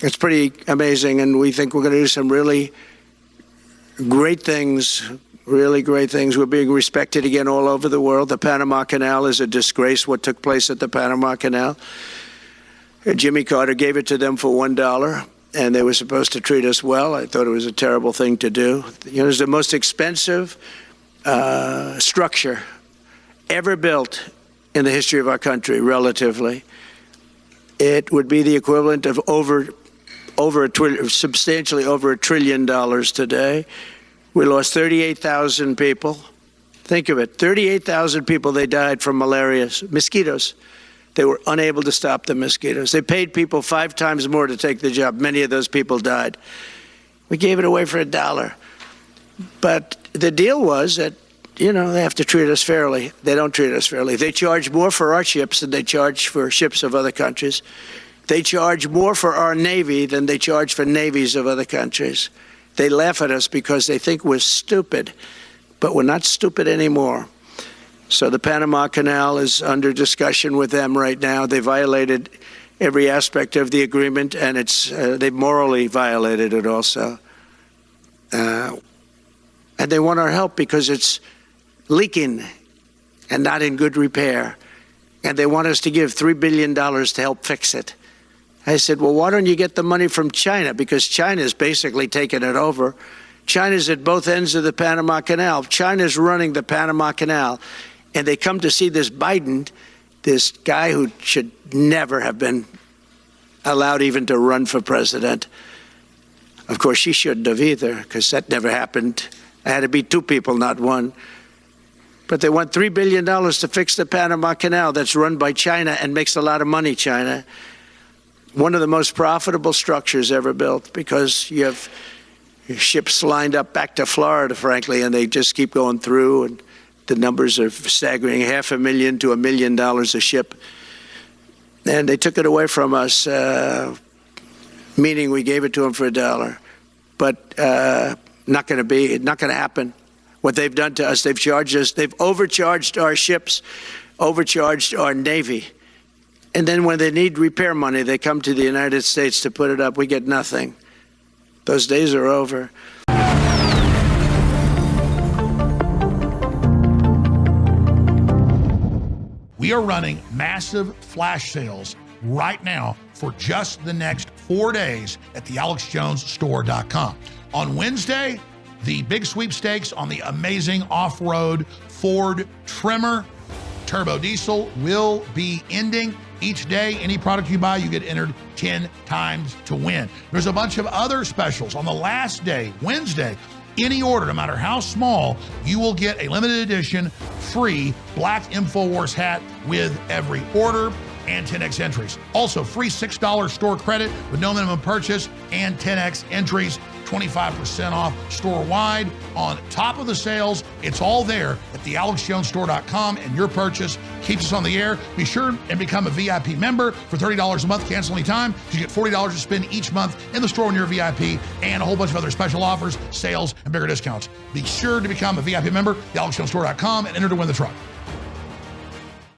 It's pretty amazing, and we think we're going to do some really great things, really great things. We're being respected again all over the world. The Panama Canal is a disgrace, what took place at the Panama Canal. Jimmy Carter gave it to them for $1, and they were supposed to treat us well. I thought it was a terrible thing to do. You know, it's the most expensive structure ever built in the history of our country, relatively. It would be the equivalent of substantially over $1 trillion today. We lost 38,000 people. Think of it, 38,000 people, they died from malaria, mosquitoes. They were unable to stop the mosquitoes. They paid people 5 times more to take the job. Many of those people died. We gave it away for $1. But the deal was that, you know, they have to treat us fairly. They don't treat us fairly. They charge more for our ships than they charge for ships of other countries. They charge more for our Navy than they charge for navies of other countries. They laugh at us because they think we're stupid, but we're not stupid anymore. So the Panama Canal is under discussion with them right now. They violated every aspect of the agreement, and they've morally violated it also. And they want our help because it's leaking and not in good repair. And they want us to give $3 billion to help fix it. I said, well, why don't you get the money from China? Because China's basically taken it over. China's at both ends of the Panama Canal. China's running the Panama Canal. And they come to see this Biden, this guy who should never have been allowed even to run for president. Of course, she shouldn't have either, because that never happened. It had to be 2 people, not 1. But they want $3 billion to fix the Panama Canal that's run by China and makes a lot of money, China. One of the most profitable structures ever built, because you have ships lined up back to Florida, frankly, and they just keep going through, and the numbers are staggering, $500,000 to $1 million a ship. And they took it away from us, meaning we gave it to them for $1. But not going to happen. What they've done to us, they've charged us, they've overcharged our ships, overcharged our Navy. And then when they need repair money, they come to the United States to put it up. We get nothing. Those days are over. We are running massive flash sales right now for just the next 4 days at thealexjonesstore.com. On Wednesday, the big sweepstakes on the amazing off-road Ford Tremor turbo diesel will be ending. Each day, any product you buy, you get entered 10 times to win. There's a bunch of other specials. On the last day, Wednesday, any order, no matter how small, you will get a limited edition free black InfoWars hat with every order and 10x entries. Also, free $6 store credit with no minimum purchase and 10x entries, 25% off store-wide. On top of the sales, it's all there at thealexjonesstore.com, and your purchase keeps us on the air. Be sure and become a VIP member for $30 a month, cancel anytime, because you get $40 to spend each month in the store when you're a VIP, and a whole bunch of other special offers, sales, and bigger discounts. Be sure to become a VIP member, thealexjonesstore.com, and enter to win the truck.